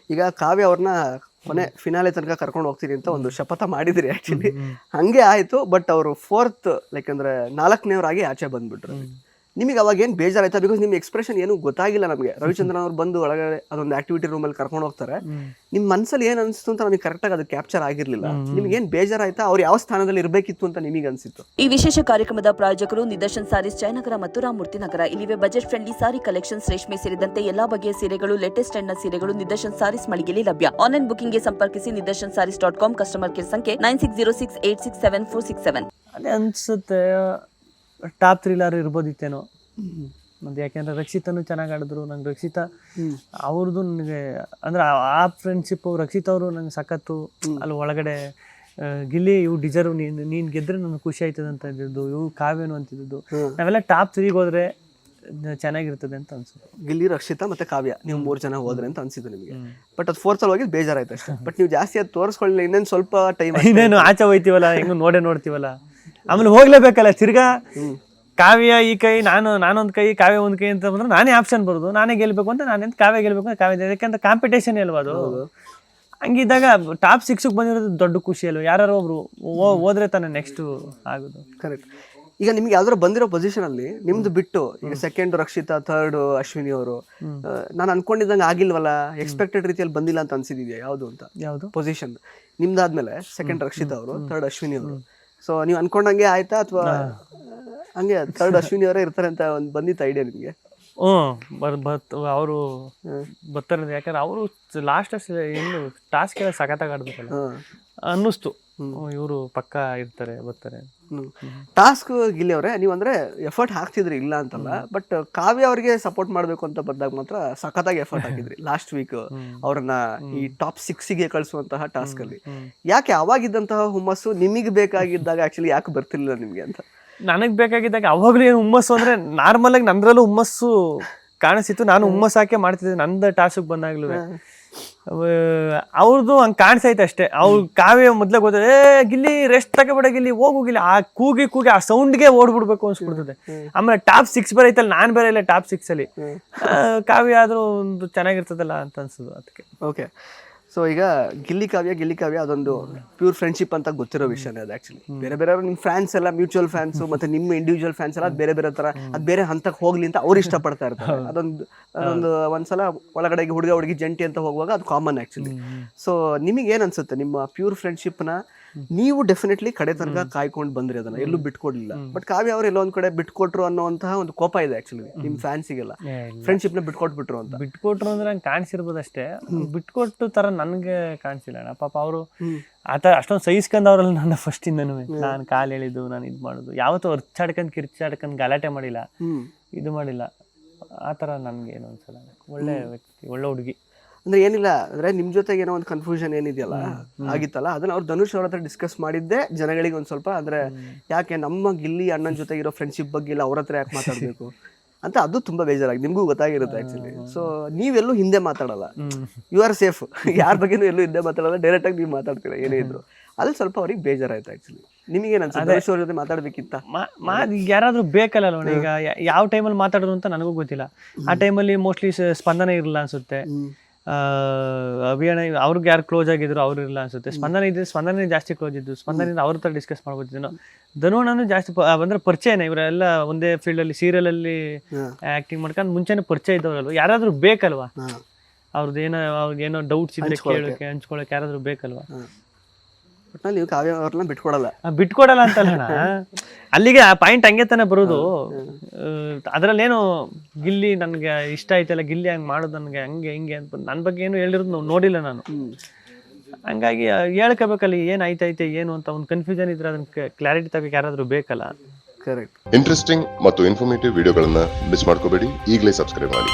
ಈಗ ಕಾವ್ಯ ಅವ್ರನ್ನ ಕೊನೆ ಫಿನಾಲೆ ತನಕ ಕರ್ಕೊಂಡು ಹೋಗ್ತೀನಿ ಅಂತ ಒಂದು ಶಪಥ ಮಾಡಿದ್ರಿ ಆಕ್ಚುಲಿ. ಹಂಗೆ ಆಯ್ತು. ಬಟ್ ಅವರು ಫೋರ್ತ್ ಲೈಕ್ ಅಂದ್ರೆ 4ನೇವರಾಗಿ ಆಚೆ ಬಂದ್ಬಿಟ್ರು. ನಿಮಗೆ ಅವಾಗ ಏನು ಬೇಜಾರಾಯ್ತಾ? ಬಿಕಾಸ್ ನಿಮ್ಮ ಎಕ್ಸ್ಪ್ರೆಷನ್ ಏನು ಗೊತ್ತಾಗಿಲ್ಲ ನಮಗೆ. ರವಿಚಂದ್ರನ್ ಅವ್ರು ಬಂದು ಒಳಗಡೆ ಅದೊಂದು ಆಕ್ಟಿವಿಟಿ ರೂಮಲ್ಲಿ ಕರ್ಕೊಂಡು ಹೋಗ್ತಾರೆ. ನಿಮ್ಮ ಮನಸ್ಸಲ್ಲಿ ಏನು ಅನಿಸ್ತು ಅಂತ ನಮಗೆ ಕರೆಕ್ಟಾಗಿ ಅದು ಕ್ಯಾಪ್ಚರ್ ಆಗಿರಲಿಲ್ಲ. ನಿಮ್ಗೆ ಏನು ಬೇಜಾರಾಯ್ತಾ? ಅವ್ರು ಯಾವ ಸ್ಥಾನದಲ್ಲಿ ಇರಬೇಕಿತ್ತು ಅಂತ ನಿಮಗೆ ಅನಿಸಿತ್ತು? ಈ ವಿಶೇಷ ಕಾರ್ಯಕ್ರಮದ ಪ್ರಾಯೋಜಕರು ನಿದರ್ಶನ್ ಸಾರೀಸ್ ಜಯನಗರ ಮತ್ತು ರಾಮಮೂರ್ತಿ ನಗರ. ಇಲ್ಲಿವೆ ಬಜೆಟ್ ಫ್ರೆಂಡ್ಲಿ ಸಾರಿ ಕಲೆಕ್ಷನ್ಸ್, ರೇಷ್ಮೆ ಸೇರಿದಂತೆ ಎಲ್ಲಾ ಬಗೆಯ ಸೀರೆಗಳು, ಲೇಟೆಸ್ಟ್ ಟ್ರೆಂಡ್ ನ ಸೀರೆಗಳು ನಿದರ್ಶನ್ ಸಾರೀಸ್ ಮಳಿಗೆಯಲ್ಲಿ ಲಭ್ಯ. ಆನ್ಲೈನ್ ಬುಕಿಂಗ್ಗೆ ಸಂಪರ್ಕಿಸಿ nidarshansarees.com. ಕಸ್ಟಮರ್ ಕೇರ್ ಸಂಖ್ಯೆ 9606867467. ಅದೇ ಅನ್ಸುತ್ತೆ ಟಾಪ್ ಥ್ರಿಲ್ಲರ್ ಇರ್ಬೋದಿತ್ತೇನೋ. ಮತ್ತೆ ಯಾಕೆಂದ್ರೆ ರಕ್ಷಿತನು ಚೆನ್ನಾಗಿ ಆಡಿದ್ರು. ನಂಗೆ ರಕ್ಷಿತಾ ಅವ್ರದ್ದು ನನಗೆ ಅಂದ್ರೆ ಆ ಫ್ರೆಂಡ್ಶಿಪ್, ರಕ್ಷಿತ್ ಅವರು ನಂಗೆ ಸಖತ್ತು. ಅಲ್ಲಿ ಒಳಗಡೆ ಗಿಲ್ಲಿ ಇವು ಡಿಸರ್ವ್, ನೀನು ಗೆದ್ರೆ ನನಗೆ ಖುಷಿ ಆಯ್ತದೆ ಅಂತ ಇದ್ದಿದ್ದು, ಇವು ಕಾವ್ಯನು ಅಂತಿದ್ದು. ನಾವೆಲ್ಲ ಟಾಪ್ 3 ಹೋದ್ರೆ ಚೆನ್ನಾಗಿರ್ತದೆ ಅಂತ ಅನ್ಸುತ್ತೆ. ಗಿಲ್ಲಿ, ರಕ್ಷಿತಾ ಮತ್ತೆ ಕಾವ್ಯ, ನೀವು 3 ಜನ ಹೋದ್ರೆ ಅಂತ ಅನ್ಸಿದ್ದು ನಿಮಗೆ. ಬಟ್ ಅದು 4th ಅಲ್ಲಿ ಹೋಗಿ ಬೇಜಾರಾಯ್ತು ಅಷ್ಟೇ. ಬಟ್ ನೀವು ಜಾಸ್ತಿ ಅದು ತೋರಿಸ್ಕೊಳ್ಳಿಲ್ಲ. ಇನ್ನೇನು ಸ್ವಲ್ಪ ಟೈಮ್, ಇನ್ನೇನು ಆಚೆ ಹೋಯ್ತೀವಲ್ಲ, ಹೆಂಗು ನೋಡ್ತೀವಲ್ಲ, ಆಮೇಲೆ ಹೋಗ್ಲೇಬೇಕಲ್ಲ ತಿರ್ಗಾ. ಕಾವ್ಯ ಈ ಕೈ, ನಾನೊಂದು ಕೈ, ಕಾವ್ಯ ಒಂದು ಕೈ ಅಂತ ಬಂದ್ರೆ ನಾನೇ ಆಪ್ಷನ್ ಬರೋದು. ನಾನೇ ಗೆಲ್ಬೇಕು ಅಂತ ನಾನೆಂತ ಕಾವ್ಯ ಗೆಲ್ಬೇಕು ಅಂತ ಕಾವ್ಯ. ಯಾಕಂದ್ರೆ ಕಾಂಪಿಟೇಷನ್ ಅಲ್ವಾ ಅದು. ಹಂಗಿದ್ದಾಗ ಟಾಪ್ 6 ಬಂದಿರೋದು ದೊಡ್ಡ ಖುಷಿ ಅಲ್ವ. ಯಾರು ಒಬ್ರು ಹೋದ್ರೆ ತಾನೇ ನೆಕ್ಸ್ಟ್ ಆಗೋದು. ಕರೆಕ್ಟ್. ಈಗ ನಿಮ್ಗೆ ಯಾವ್ದಾರು ಬಂದಿರೋ ಪೊಸಿಷನ್ ಅಲ್ಲಿ ನಿಮ್ದು ಬಿಟ್ಟು ಈಗ 2nd ರಕ್ಷಿತಾ, 3rd ಅಶ್ವಿನಿ ಅವರು, ನಾನು ಅನ್ಕೊಂಡಿದ್ದಂಗೆ ಆಗಿಲ್ವಲ್ಲ, ಎಕ್ಸ್ಪೆಕ್ಟೆಡ್ ರೀತಿಯಲ್ಲಿ ಬಂದಿಲ್ಲ ಅಂತ ಅನ್ಸಿದ್ಯಾ ಯಾವ್ದು ಅಂತ? ಯಾವುದು ಪೊಸಿಷನ್ ನಿಮ್ದಾದ್ಮೇಲೆ 2nd ರಕ್ಷಿತಾ ಅವರು, 3rd ಅಶ್ವಿನಿ ಅವರು. ಸೊ ನೀವು ಅನ್ಕೊಂಡಂಗೆ ಆಯ್ತಾ ಅಥವಾ ಹಂಗೆ 3rd ಅಶ್ವಿನಿ ಅವರೇ ಇರ್ತಾರೆ ಅಂತ ಒಂದು ಬಂದಿತ್ತು ಐಡಿಯಾ ನಿಮಗೆ? ಅವರು ಬರ್ತಾರೆ. ಯಾಕಂದ್ರೆ ಅವರು ಲಾಸ್ಟ್ ಏನು ಟಾಸ್ಕ್ ಎಲ್ಲ ಸಖತ್ತಾಗಿ ಆಡ್ಬೇಕಲ್ಲ ಅನ್ನಿಸ್ತು. ಇವರು ಪಕ್ಕ ಇರ್ತಾರೆ, ಬರ್ತಾರೆ. ಟಾಸ್ಕ್ ಗಿಲ್ಲಿ ಅವರೇ, ನೀವು ಅಂದ್ರೆ ಎಫರ್ಟ್ ಹಾಕ್ತಿದ್ರಿ, ಇಲ್ಲ ಅಂತಲ್ಲ. ಬಟ್ ಕಾವ್ಯ ಅವರಿಗೆ ಸಪೋರ್ಟ್ ಮಾಡ್ಬೇಕು ಅಂತ ಬಂದಾಗ ಮಾತ್ರ ಸಖತ್ತಾಗಿ ಎಫರ್ಟ್ ಹಾಕಿದ್ರಿ. ಲಾಸ್ಟ್ ವೀಕ್ ಅವ್ರನ್ನ ಈ ಟಾಪ್ 6ಗೆ ಕಳಿಸುವಂತಹ ಟಾಸ್ಕ್ ಅಲ್ಲಿ ಯಾಕೆ ಅವಾಗಿದ್ದಂತಹ ಹುಮ್ಮಸ್ಸು ನಿಮಗೆ ಬೇಕಾಗಿದ್ದಾಗ ಆಕ್ಚುಲಿ ಯಾಕೆ ಬರ್ತಿರ್ಲಿಲ್ಲ ನಿಮ್ಗೆ ಅಂತ? ನನಗ್ ಬೇಕಾಗಿದ್ದಾಗ ಅವಾಗ್ಲೂ ಏನು ಹುಮ್ಮಸ್ಸು ಅಂದ್ರೆ ನಾರ್ಮಲ್ ಆಗಿ ನಂದ್ರಲ್ಲೂ ಹುಮ್ಮಸ್ಸು ಕಾಣಿಸಿತ್ತು. ನಾನು ಹುಮ್ಮಸ್ ಹಾಕಿ ಮಾಡ್ತಿದ್ದೆ ನಂದು ಟಾಸ್ಕ್ ಬಂದಾಗ್ಲೂ. ಅವ್ರದ್ದು ಹಂಗೆ ಕಾಣಿಸೈತೆ ಅಷ್ಟೇ. ಅವ್ರು ಕಾವ್ಯ ಮೊದ್ಲೇ ಗೊತ್ತಿದೆ, ಗಿಲ್ಲಿ ರೆಸ್ಟ್ ತಗೋಬೇಡ, ಗಿಲ್ಲಿ ಹೋಗಿಲ್ಲ, ಆ ಕೂಗಿ ಆ ಸೌಂಡ್ಗೆ ಓಡ್ಬಿಡ್ಬೇಕು ಅನ್ಸ್ಬಿಡ್ತದೆ. ಆಮೇಲೆ ಟಾಪ್ 6 ಬರೈತಲ್ಲ, ನಾನ್ ಬೇರೆ ಇಲ್ಲ ಟಾಪ್ 6 ಅಲ್ಲಿ. ಕಾವ್ಯ ಆದ್ರೂ ಒಂದು ಚೆನ್ನಾಗಿರ್ತದಲ್ಲ ಅಂತ ಅನ್ಸುದು ಅದಕ್ಕೆ. ಓಕೆ. ಸೊ ಈಗ ಗಿಲ್ಲಿ ಕಾವ್ಯ ಅದೊಂದು ಪ್ಯೂರ್ ಫ್ರೆಂಡ್ಶಿಪ್ ಅಂತ ಗೊತ್ತಿರೋ ವಿಷಯನೇ ಅದು. ಆಕ್ಚುಲಿ ಬೇರೆ ನಿಮ್ಮ ಫ್ಯಾನ್ಸ್ ಎಲ್ಲ ಮ್ಯೂಚುವಲ್ ಫ್ಯಾನ್ಸ್, ಮತ್ತೆ ನಿಮ್ಮ ಇಂಡಿವಿಜುವಲ್ ಫ್ಯಾನ್ಸ್ ಎಲ್ಲ ಬೇರೆ ತರ, ಅದು ಬೇರೆ ಹಂತಕ್ಕೆ ಹೋಗ್ಲಿ ಅಂತ ಅವ್ರು ಇಷ್ಟಪಡ್ತಾ ಇರ್ತಾರೆ. ಅದೊಂದು ಒಂದ್ಸಲ ಒಳಗಡೆ ಹುಡುಗಿ ಜಂಟಿ ಅಂತ ಹೋಗುವಾಗ ಅದು ಕಾಮನ್ ಆಕ್ಚುಲಿ. ಸೊ ನಿಮಗೆ ಏನ್ ಅನ್ಸುತ್ತೆ, ನಿಮ್ಮ ಪ್ಯೂರ್ ಫ್ರೆಂಡ್ಶಿಪ್ನ ನೀವು ಡೆಫಿನೆಟ್ಲಿ ಕಡೆ ತನಕ ಕಾಯ್ಕೊಂಡು ಬಂದ್ರಿ, ಅದನ್ನ ಎಲ್ಲೂ ಬಿಟ್ಕೊಡ್ಲಿಲ್ಲ. ಬಟ್ ಕಾವ್ಯ ಅವ್ರು ಎಲ್ಲೋ ಒಂದ್ ಕಡೆ ಬಿಟ್ಕೊಟ್ರು ಅನ್ನೋಂತಹ ಒಂದು ಕೋಪ ಇದೆ ಆಕ್ಚುಲಿ ನಿಮ್ ಫ್ಯಾನ್ಸಿಗೆಲ್ಲ, ಫ್ರೆಂಡ್ಶಿಪ್ ನ ಬಿಟ್ಕೊಟ್ಬಿಟ್ರು ಅಂತ. ಬಿಟ್ಕೊಟ್ರು ಅಂದ್ರೆ ನಂಗೆ ಕಾಣಿಸಿರ್ಬೋದು ಅಷ್ಟೇ, ಬಿಟ್ಕೊಟ್ಟು ತರ ನನ್ಗೆ ಕಾಣಿಸಿಲ್ಲ ಅಣ್ಣ. ಪಾಪ ಅವರು ಆತರ ಅಷ್ಟೊಂದು ಸಹಿಸ್ಕೊಂಡವ್ರಲ್ಲ ನನ್ನ ಫಸ್ಟ್ ಇಂದನೂ. ನಾನು ಕಾಲು ಎಳಿದು ನಾನು ಇದು ಮಾಡೋದು, ಯಾವತ್ತೂ ಕಿರ್ಚಾಡ್ಕೊಂಡ್ ಗಲಾಟೆ ಮಾಡಿಲ್ಲ, ಇದು ಮಾಡಿಲ್ಲ. ಆತರ ನನ್ಗೆ ಏನು ಅನ್ಸಲ್ಲ. ಒಳ್ಳೆ ವ್ಯಕ್ತಿ, ಒಳ್ಳೆ ಹುಡುಗಿ. ಅಂದ್ರೆ ಏನಿಲ್ಲ ಅಂದ್ರೆ ನಿಮ್ ಜೊತೆಗೆ ಏನೋ ಒಂದು ಕನ್ಫ್ಯೂಷನ್ ಏನಿದೆಯಲ್ಲ ಆಗಿತ್ತಲ್ಲ, ಅದನ್ನ ಅವ್ರು ಧನುಷ್ ಅವ್ರ ಹತ್ರ ಡಿಸ್ಕಸ್ ಮಾಡಿದ್ದೆ ಜನಗಳಿಗೆ ಒಂದ್ ಸ್ವಲ್ಪ. ಅಂದ್ರೆ ಯಾಕೆ ನಮ್ಮ ಗಿಲ್ಲಿ ಅಣ್ಣನ ಜೊತೆ ಇರೋ ಫ್ರೆಂಡ್ಶಿಪ್ ಬಗ್ಗೆ ಇಲ್ಲ ಅವ್ರ ಹತ್ರ ಯಾಕೆ ಮಾತಾಡ್ಬೇಕು ಅಂತ, ಅದು ತುಂಬಾ ಬೇಜಾರಾಗಿ ನಿಮ್ಗೂ ಗೊತ್ತಾಗಿರುತ್ತೆ ಆಕ್ಚುಲಿ. ಸೊ ನೀವೆಲ್ಲೂ ಹಿಂದೆ ಮಾತಾಡಲ್ಲ, ಯು ಆರ್ ಸೇಫ್. ಯಾರ ಬಗ್ಗೆನೂ ಎಲ್ಲೂ ಹಿಂದೆ ಮಾತಾಡಲ್ಲ, ಡೈರೆಕ್ಟ್ ಆಗಿ ನೀವು ಮಾತಾಡ್ತೀರಾ ಏನೇ ಇದ್ರು. ಅಲ್ಲಿ ಸ್ವಲ್ಪ ಅವ್ರಿಗೆ ಬೇಜಾರಾಯ್ತು ಆಕ್ಚುಲಿ. ನಿಮಗೇನು ಅನ್ಸುತ್ತೆ, ಧನುಷ್ ಅವ್ರ ಜೊತೆ ಮಾತಾಡ್ಬೇಕಿತ್ತ? ಯಾರಾದ್ರೂ ಬೇಕಲ್ಲ ಈಗ ಯಾವ ಟೈಮಲ್ಲಿ ಮಾತಾಡೋದು ಅಂತ ನನಗೂ ಗೊತ್ತಿಲ್ಲ. ಆ ಟೈಮಲ್ಲಿ ಮೋಸ್ಟ್ಲಿ ಸ್ಪಂದನ ಇರಲ್ಲ ಅನ್ಸುತ್ತೆ. ಅಭಿಯಾನ ಅವ್ರಿಗೆ ಯಾರು ಕ್ಲೋಸ್ ಆಗಿದ್ರು ಅವ್ರು ಇಲ್ಲ ಅನ್ಸುತ್ತೆ. ಸ್ಪಂದನ ಜಾಸ್ತಿ ಕ್ಲೋಸ್ ಇದ್ದು, ಸ್ಪಂದನ ಅವ್ರ ಹತ್ರ ಡಿಸ್ಕಸ್ ಮಾಡ್ಬೋದಿದ್ರು. ಧನುವಣ್ಣನು ಜಾಸ್ತಿ ಅಂದ್ರೆ ಪರಿಚಯನೇ, ಇವರೆಲ್ಲ ಒಂದೇ ಫೀಲ್ಡ್ ಅಲ್ಲಿ ಸೀರಿಯಲ್ ಅಲ್ಲಿ ಆಕ್ಟಿಂಗ್ ಮಾಡ್ಕೊಂಡು ಮುಂಚೆನೆ ಪರಿಚಯ ಇದ್ದವ್ರಲ್ವ. ಯಾರಾದ್ರೂ ಬೇಕಲ್ವಾ, ಅವ್ರದ್ದೇನೋ ಡೌಟ್ಸ್ ಇದ್ರೆ ಕೇಳೋಕೆ ಹಂಚ್ಕೊಳಕ್ಕೆ ಯಾರಾದ್ರೂ ಬೇಕಲ್ವಾ. ನೀವು ಕಾವ್ಯ ಅವ್ರನ್ನ ಬಿಟ್ಕೊಡಲ್ಲ ಅಂತಲ್ಲ, ಅಲ್ಲಿಗೆ ಆ ಪಾಯಿಂಟ್ ಹಂಗೆ ತಾನೆ ಬರೋದು. ಅದ್ರಲ್ಲೇನು ಗಿಲ್ಲಿ ನನ್ಗೆ ಇಷ್ಟ ಆಯ್ತಲ್ಲ, ಗಿಲ್ಲಿ ಹಂಗೆ ಮಾಡೋದು ನನ್ಗೆ ಹಂಗೆ ಹಿಂಗೆ ಅಂತ ನನ್ನ ಬಗ್ಗೆ ಏನು ಹೇಳಿರೋದು ನೋಡಿಲ್ಲ ನಾನು. ಹಂಗಾಗಿ ಹೇಳ್ಕೋಬೇಕಲ್ಲ ಏನ್ ಆಯ್ತೈತೆ ಏನು ಅಂತ. ಒಂದು ಕನ್ಫ್ಯೂಷನ್ ಇದ್ರೆ ಅದನ್ನ ಕ್ಲಾರಿಟಿ ತಗೋಕೆ ಯಾರಾದ್ರೂ ಬೇಕಲ್ಲ. ಕರೆಕ್ಟ್. ಇಂಟ್ರೆಸ್ಟಿಂಗ್ ಮತ್ತು ಇನ್ಫಾರ್ಮೇಟಿವ್ ವಿಡಿಯೋಗಳನ್ನ ಮಿಸ್ ಮಾಡ್ಕೋಬೇಡಿ, ಈಗಲೇ ಸಬ್ಸ್ಕ್ರೈಬ್ ಮಾಡಿ.